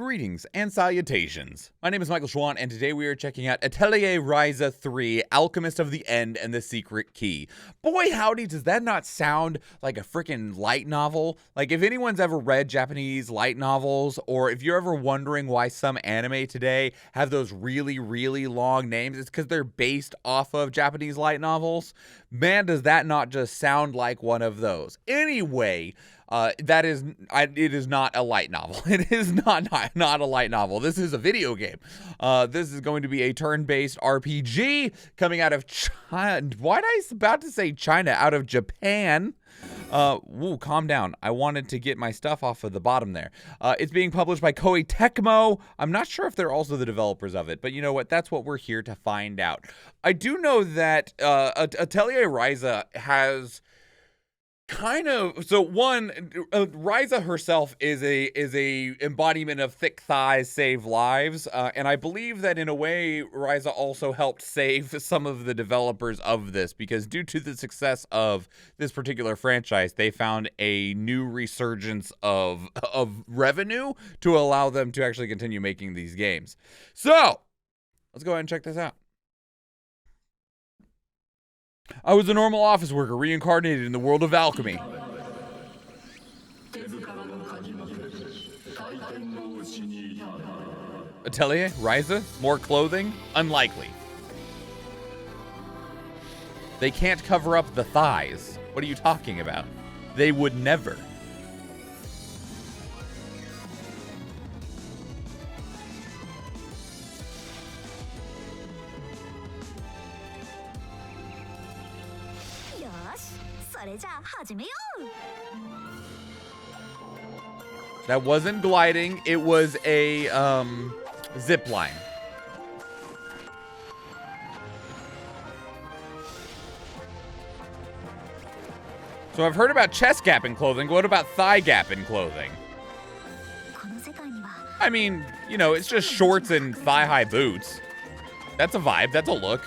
Greetings and salutations. My name is Michael Schwahn, and today we are checking out Atelier Ryza 3, Alchemist of the End and the Secret Key. Boy howdy, does that not sound like a freaking light novel? Like, if anyone's ever read Japanese light novels, or if you're ever wondering why some anime today have those really, really long names, it's because they're based off of Japanese light novels. Man, does that not just sound like one of those. Anyway, it is not a light novel. It is not a light novel. This is a video game. This is going to be a turn-based RPG coming out of China. Why did I about to say China? Out of Japan. Woo, calm down. I wanted to get my stuff off of the bottom there. It's being published by Koei Tecmo. I'm not sure if they're also the developers of it, but you know what? That's what we're here to find out. I do know that Atelier Ryza has kind of, so one, Ryza herself is a embodiment of thick thighs save lives, and I believe that in a way Ryza also helped save some of the developers of this, because due to the success of this particular franchise, they found a new resurgence of revenue to allow them to actually continue making these games. So let's go ahead and check this out. I was a normal office worker reincarnated in the world of alchemy. Atelier? Ryza? More clothing? Unlikely. They can't cover up the thighs. What are you talking about? They would never. That wasn't gliding, it was a zip line. So I've heard about chest gap in clothing. What about thigh gap in clothing? I mean, you know, it's just shorts and thigh-high boots. That's a vibe, that's a look.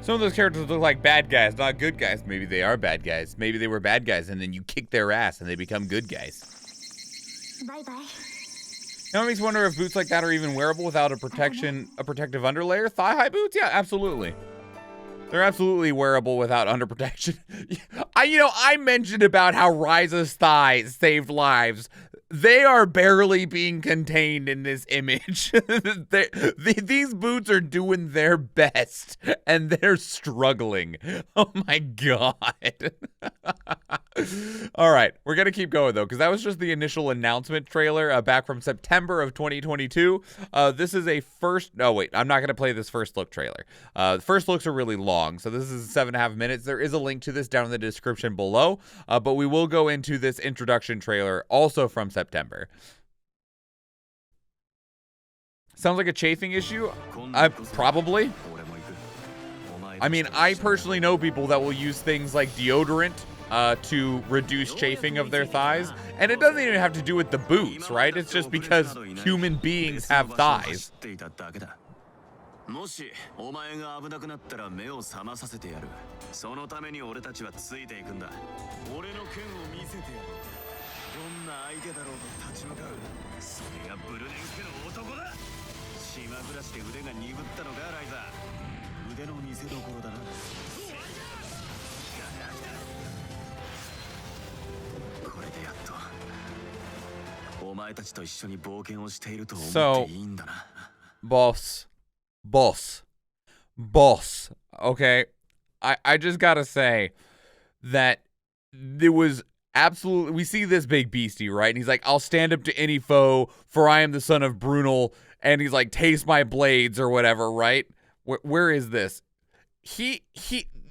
Some of those characters look like bad guys, not good guys. Maybe they are bad guys. Maybe they were bad guys and then you kick their ass and they become good guys. Bye-bye. Now it makes me wonder if boots like that are even wearable without a protective underlayer. Thigh-high boots? Yeah, absolutely. They're absolutely wearable without under protection. I mentioned about how Ryza's thighs saved lives. They are barely being contained in this image. These boots are doing their best, and they're struggling. Oh my god. All right, we're going to keep going, though, because that was just the initial announcement trailer back from September of 2022. This is a first... No, wait, I'm not going to play this first look trailer. The first looks are really long, so this is 7.5 minutes. There is a link to this down in the description below, but we will go into this introduction trailer, also from September. Sounds like a chafing issue? Probably. I mean, I personally know people that will use things like deodorant to reduce chafing of their thighs, and it doesn't even have to do with the boots, right? It's just because human beings have thighs. So, boss, okay, I just gotta say that it was absolutely, we see this big beastie, right? And he's like, I'll stand up to any foe, for I am the son of Brunel. And he's like, taste my blades or whatever, right? Where is this?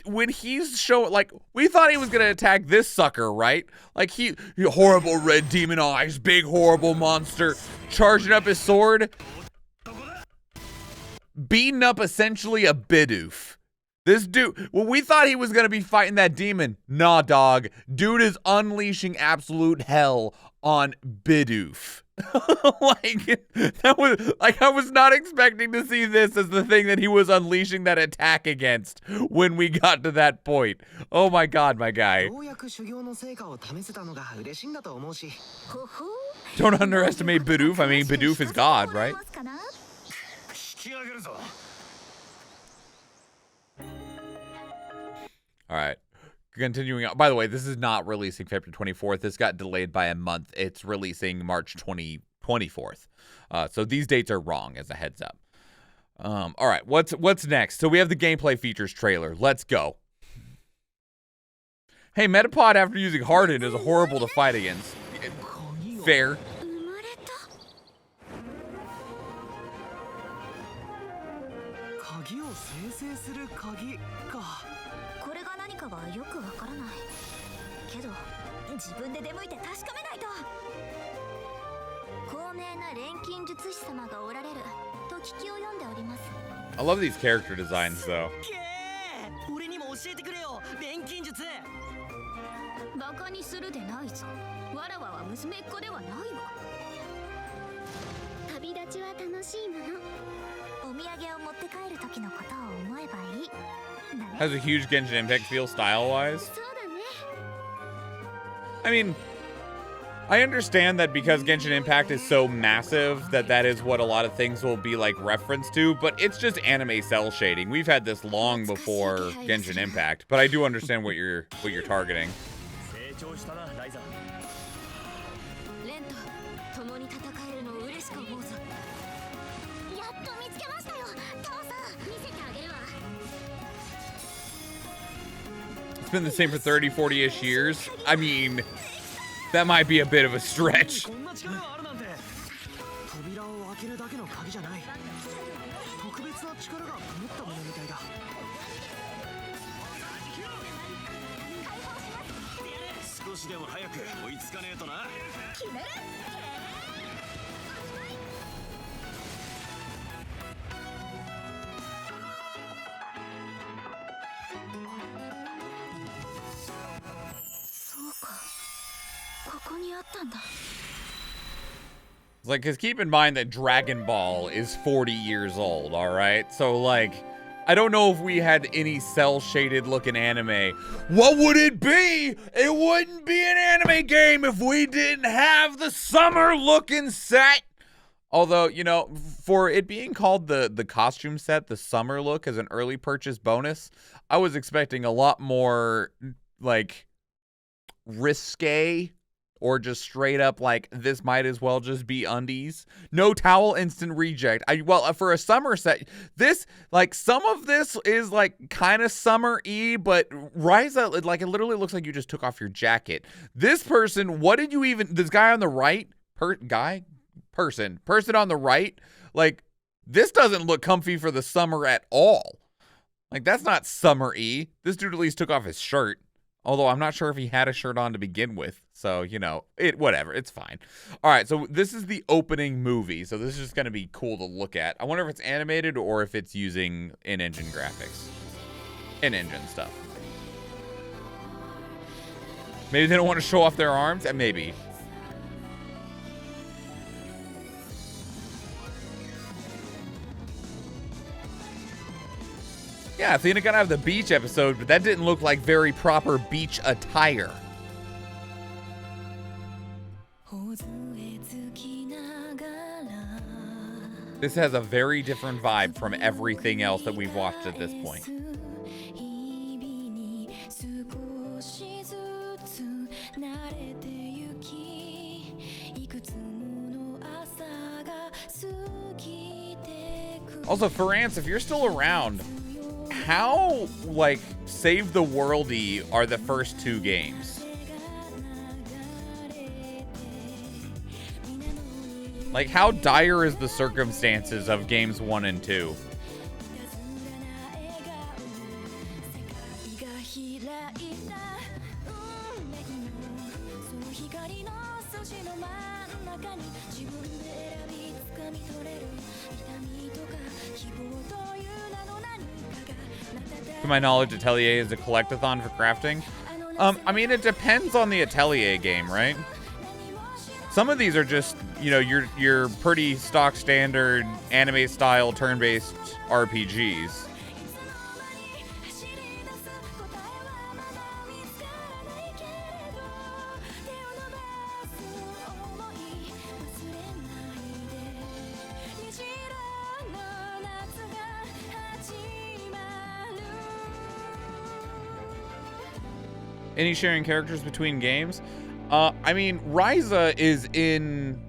When he's showing, like, we thought he was going to attack this sucker, right? Like, he horrible red demon eyes, big horrible monster, charging up his sword, beating up essentially a Bidoof. This dude, well, we thought he was going to be fighting that demon. Nah, dog. Dude is unleashing absolute hell on Bidoof. Like, that was, like, I was not expecting to see this as the thing that he was unleashing that attack against when we got to that point. Oh my god, my guy. Don't underestimate Bidoof. I mean, Bidoof is God, right? All right. Continuing on. By the way, this is not releasing February 24th. This got delayed by a month. It's releasing March 24th. So these dates are wrong, as a heads up. All right, what's next? So we have the gameplay features trailer. Let's go. Hey, Metapod, after using Harden, is horrible to fight against. Fair. I love these character designs, though. Has a huge Genshin Impact feel style-wise. I mean, I understand that because Genshin Impact is so massive that is what a lot of things will be like referenced to, but it's just anime cell shading. We've had this long before Genshin Impact, but I do understand what you're targeting. It's been the same for 30, 40-ish years. I mean, that might be a bit of a stretch. Like, because keep in mind that Dragon Ball is 40 years old, all right? So, like, I don't know if we had any cel-shaded looking anime. What would it be? It wouldn't be an anime game if we didn't have the summer looking set. Although, you know, for it being called the costume set, the summer look as an early purchase bonus, I was expecting a lot more, like, risque. Or just straight up like, this might as well just be undies. No towel, instant reject. Well, for a summer set, this, like, some of this is like kind of summer-y, but Ryza, like, it literally looks like you just took off your jacket. This person, what did you even, this guy on the right, person on the right, like, this doesn't look comfy for the summer at all. Like, that's not summer-y. This dude at least took off his shirt. Although I'm not sure if he had a shirt on to begin with. So, you know, whatever. It's fine. All right, so this is the opening movie. So this is just going to be cool to look at. I wonder if it's animated or if it's using in-engine graphics. In-engine stuff. Maybe they don't want to show off their arms? Maybe. Yeah, Athena gonna have the beach episode, but that didn't look like very proper beach attire. This has a very different vibe from everything else that we've watched at this point. Also, Ferance, if you're still around, how, like, save the worldy are the first two games? Like, how dire is the circumstances of games 1 and 2? To my knowledge, Atelier is a collectathon for crafting. I mean, it depends on the Atelier game, right? Some of these are just, you know, your pretty stock standard anime style turn-based RPGs. Any sharing characters between games? I mean, Ryza is in,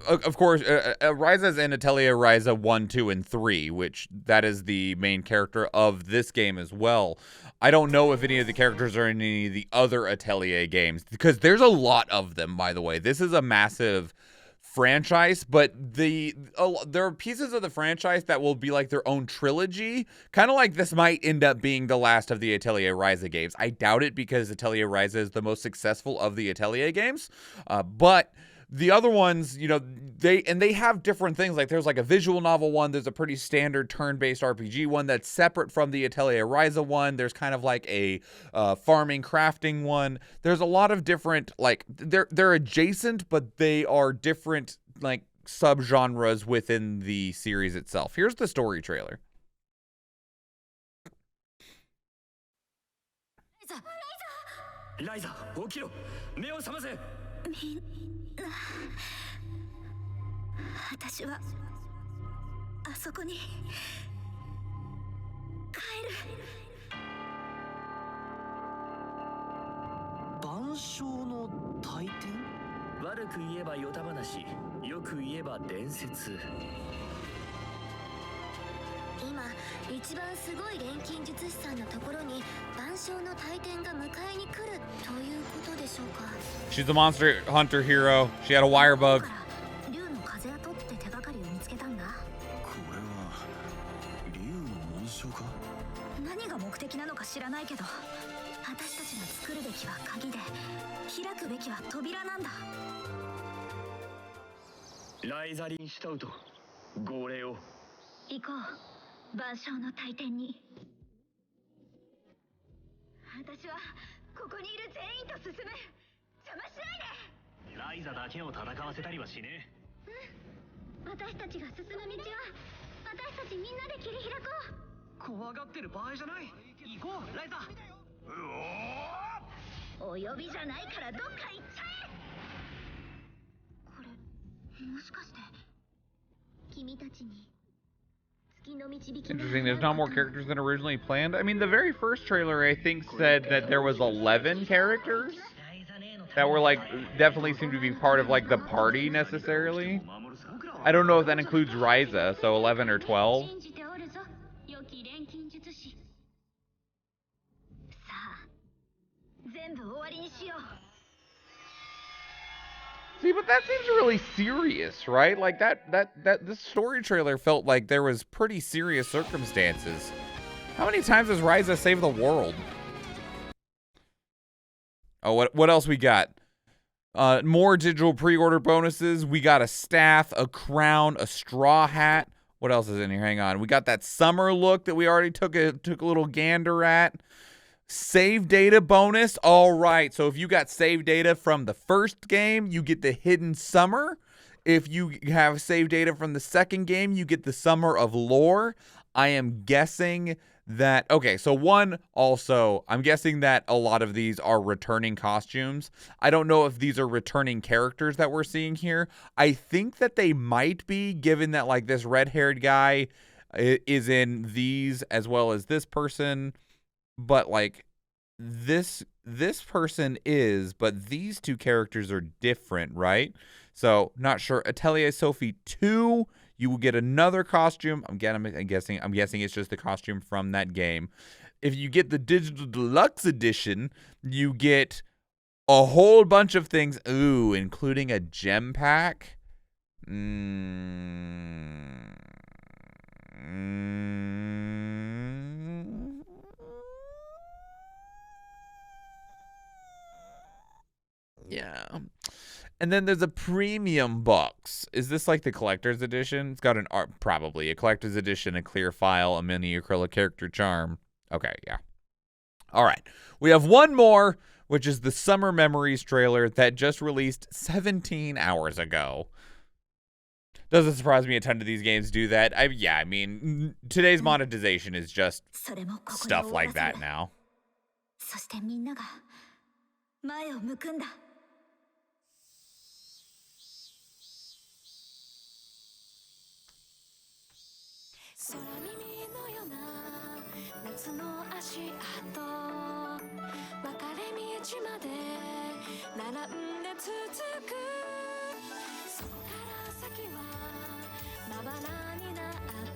of course, Ryza is in Atelier Ryza 1, 2, and 3, which that is the main character of this game as well. I don't know if any of the characters are in any of the other Atelier games, because there's a lot of them, by the way. This is a massive franchise, but there are pieces of the franchise that will be like their own trilogy, kind of like this might end up being the last of the Atelier Ryza games. I doubt it, because Atelier Ryza is the most successful of the Atelier games, but the other ones, you know, they have different things. Like, there's like a visual novel one, there's a pretty standard turn-based RPG one that's separate from the Atelier Ryza one. There's kind of like a farming crafting one. There's a lot of different, like, they're adjacent, but they are different, like, subgenres within the series itself. Here's the story trailer. Ryza, 起きろ。目を覚ませ。みんな、私はあそこに帰る。万象の大天？悪く言えばヨタ話、よく言えば伝説。今一番すごい錬金術師さんのところに万象の大天が迎えに来るということでしょうか。 She's a monster hunter hero. She had a wire bug. 竜の風跡って手がかりを見つけたんだ。これは竜の紋章か。何が目的なのか知らないけど、私たちが作るべきは鍵で、開くべきは扉なんだ。ライザリンシュタウト、号令を。行こう。万象の大天に。私はここにいる全員と進む。邪魔しないで。ライザだけを戦わせたりはしねえ。うん。私たちが進む道は私たちみんなで切り開こう。怖がってる場合じゃない。行こうライザ。お呼びじゃないからどっか行っちゃえ。これもしかして君たちに。Interesting, there's not more characters than originally planned. I mean, the very first trailer, I think, said that there was 11 characters that were, like, definitely seem to be part of, like, the party, necessarily. I don't know if that includes Ryza, so 11 or 12. See, but that seems really serious, right? Like this story trailer felt like there was pretty serious circumstances. How many times has Ryza saved the world? Oh, what else we got? More digital pre-order bonuses. We got a staff, a crown, a straw hat. What else is in here? Hang on. We got that summer look that we already took a little gander at. Save data bonus. All right, so if you got save data from the first game, you get the hidden summer. If you have save data from the second game, you get the summer of lore. I am guessing that, okay, so one, also, I'm guessing that a lot of these are returning costumes. I don't know if these are returning characters that we're seeing here. I think that they might be, given that, like, this red-haired guy is in these as well as this person. But, like, this person is, but these two characters are different, right? So, not sure. Atelier Sophie 2, you will get another costume. I'm guessing it's just the costume from that game. If you get the Digital Deluxe Edition, you get a whole bunch of things. Ooh, including a gem pack. Yeah. And then there's a premium box. Is this like the collector's edition? It's got an art, probably a collector's edition, a clear file, a mini acrylic character charm. Okay, yeah. All right. We have one more, which is the Summer Memories trailer that just released 17 hours ago. Doesn't surprise me a ton of these games do that. I mean, today's monetization is just stuff like that now.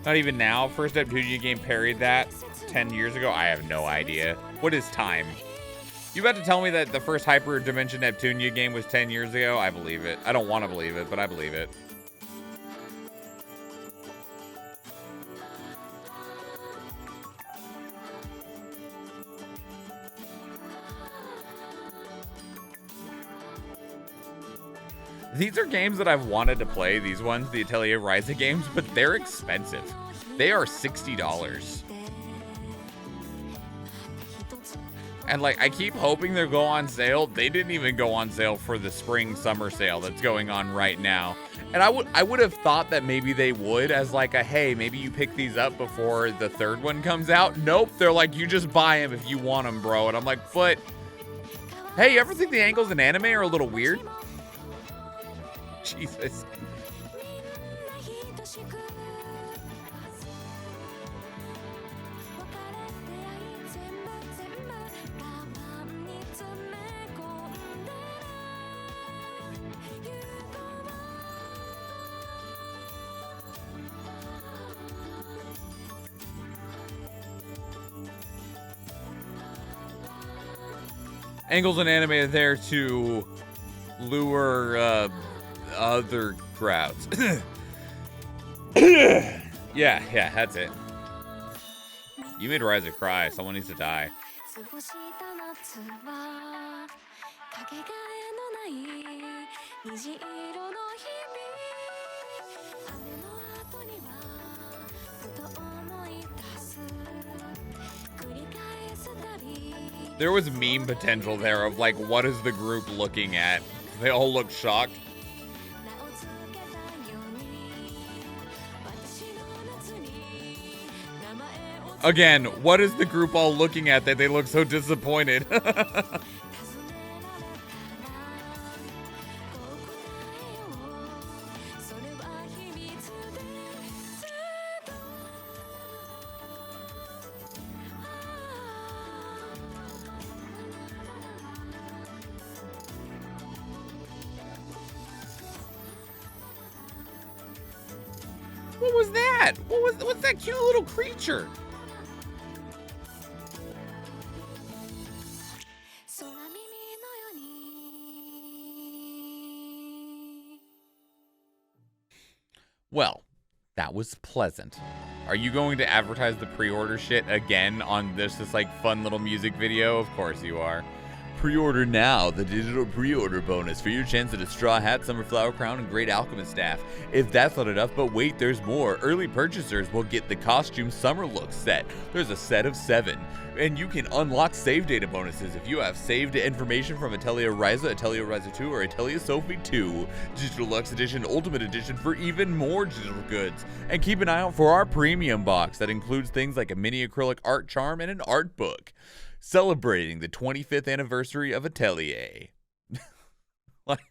Not even now. First Neptunia game parried that 10 years ago. I have no idea. What is time? You about to tell me that the first Hyper Dimension Neptunia game was 10 years ago? I believe it. I don't want to believe it, but I believe it. These are games that I've wanted to play, these ones, the Atelier Ryza games, but they're expensive. They are $60. And like, I keep hoping they'll go on sale. They didn't even go on sale for the spring summer sale that's going on right now. And I would have thought that maybe they would, as like a, hey, maybe you pick these up before the third one comes out. Nope, they're like, you just buy them if you want them, bro. And I'm like, but hey, you ever think the angles in anime are a little weird? Jesus. Angles in anime are there to lure other crowds. yeah, that's it. You made Ryza cry. Someone needs to die. There was meme potential there of like, what is the group looking at? They all look shocked. Again, what is the group all looking at that they look so disappointed? What was that? What's that cute little creature? Well, that was pleasant. Are you going to advertise the pre-order shit again on this like fun little music video? Of course you are. Pre-order now, the digital pre-order bonus for your chance at a straw hat, summer flower crown, and great Alchemist staff. If that's not enough, but wait, there's more. Early purchasers will get the costume summer look set. There's a set of 7. And you can unlock save data bonuses if you have saved information from Atelier Ryza, Atelier Ryza 2, or Atelier Sophie 2. Digital Lux Edition, Ultimate Edition for even more digital goods. And keep an eye out for our premium box that includes things like a mini acrylic art charm and an art book. Celebrating the 25th anniversary of Atelier. Like,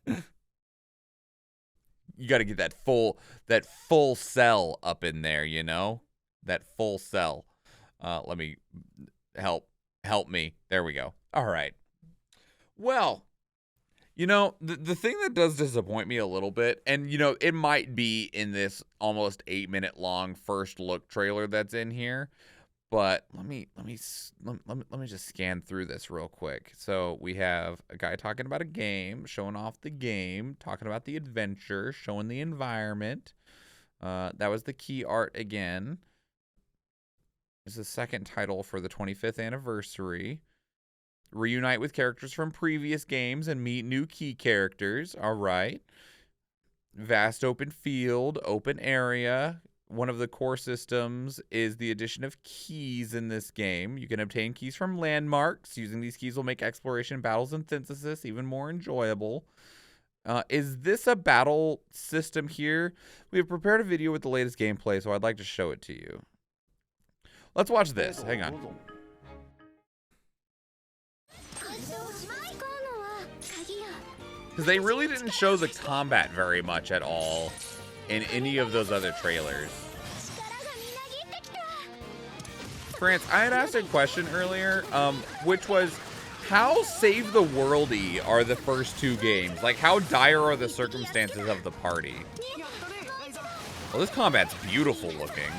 you got to get that full cell up in there, you know? That full cell. Let me help me. There we go. All right. Well, you know, the thing that does disappoint me a little bit, and you know, it might be in this almost 8-minute long first look trailer that's in here, But let me just scan through this real quick. So we have a guy talking about a game, showing off the game, talking about the adventure, showing the environment. That was the key art again. This is the second title for the 25th anniversary. Reunite with characters from previous games and meet new key characters. All right. Vast open field, open area. One of the core systems is the addition of keys in this game. You can obtain keys from landmarks. Using these keys will make exploration, battles, and synthesis even more enjoyable. Is this a battle system here? We have prepared a video with the latest gameplay, so I'd like to show it to you. Let's watch this. Hang on. Because they really didn't show the combat very much at all in any of those other trailers. France, I had asked a question earlier, which was, how save the worldy are the first two games? Like, how dire are the circumstances of the party? Well, this combat's beautiful looking.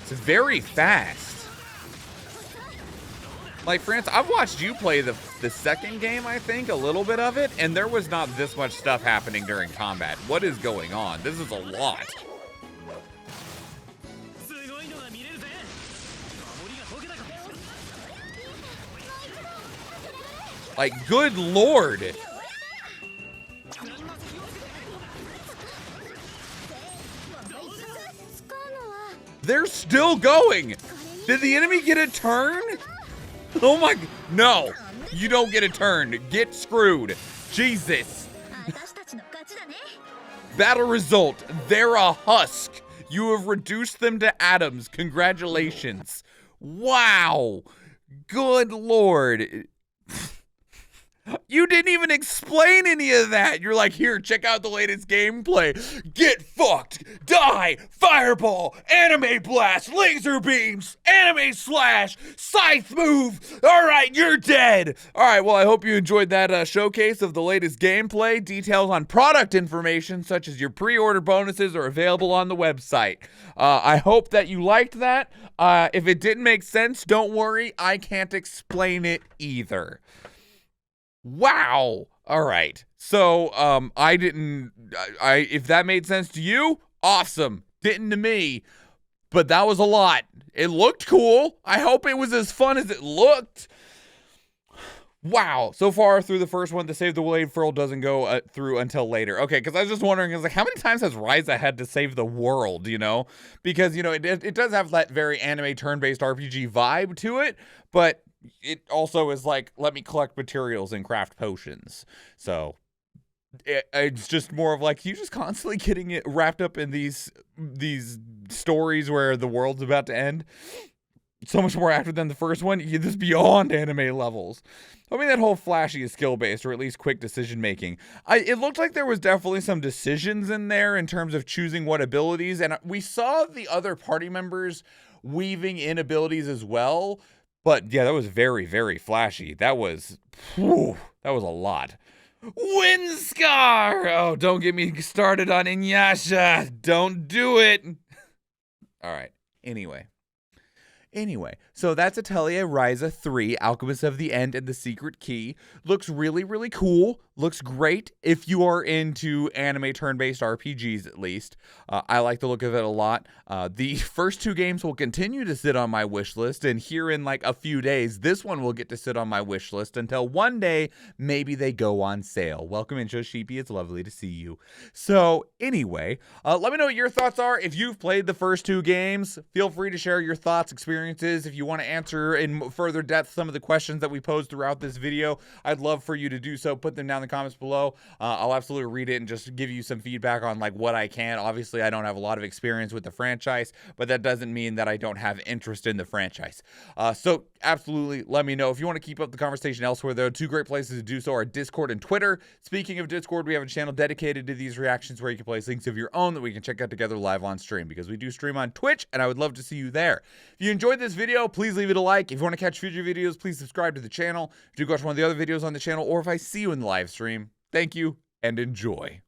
It's very fast. Like, France, I've watched you play the second game, I think, a little bit of it, and there was not this much stuff happening during combat. What is going on? This is a lot. Like, good lord. They're still going. Did the enemy get a turn? Oh my, no, you don't get a turn. Get screwed. Jesus. Battle result, they're a husk. You have reduced them to atoms. Congratulations. Wow. Good lord. You didn't even explain any of that. You're like, here, check out the latest gameplay. Get fucked, die, fireball, anime blast, laser beams, anime slash, scythe move. All right, you're dead. All right, well, I hope you enjoyed that showcase of the latest gameplay. Details on product information, such as your pre-order bonuses, are available on the website. I hope that you liked that. If it didn't make sense, don't worry. I can't explain it either. Wow. All right. So, if that made sense to you, awesome. Didn't to me, but that was a lot. It looked cool. I hope it was as fun as it looked. Wow. So far through the first one, the save the blade furl doesn't go through until later. Okay, because I was just wondering, I was like, how many times has Ryza had to save the world, you know? Because, you know, it does have that very anime turn-based RPG vibe to it, but it also is like, let me collect materials and craft potions. So it's just more of like, you just constantly getting it wrapped up in these stories where the world's about to end. So much more active than the first one. This is beyond anime levels. I mean, that whole flashy is skill-based, or at least quick decision-making. It looked like there was definitely some decisions in there in terms of choosing what abilities, and we saw the other party members weaving in abilities as well. But yeah, that was very, very flashy. That was a lot. Windscar! Oh, don't get me started on Inuyasha. Don't do it. All right. Anyway, so that's Atelier Ryza 3, Alchemist of the End and the Secret Key. Looks really, really cool. Looks great if you are into anime turn-based RPGs, at least. I like the look of it a lot. The first two games will continue to sit on my wish list, and here in like a few days, this one will get to sit on my wish list until one day, maybe they go on sale. Welcome in, Sheepy. It's lovely to see you. So anyway, let me know what your thoughts are. If you've played the first two games, feel free to share your thoughts, experiences. If you want to answer in further depth some of the questions that we posed throughout this video, I'd love for you to do so. Put them down in the comments below. I'll absolutely read it and just give you some feedback on like what I can. Obviously, I don't have a lot of experience with the franchise, but that doesn't mean that I don't have interest in the franchise. So absolutely let me know. If you want to keep up the conversation elsewhere, though, two great places to do so are Discord and Twitter. Speaking of Discord, we have a channel dedicated to these reactions where you can place links of your own that we can check out together live on stream, because we do stream on Twitch, and I would love to see you there. If you enjoyed this video, please leave it a like. If you want to catch future videos, please subscribe to the channel. If you watch one of the other videos on the channel, or if I see you in the live stream, thank you and enjoy.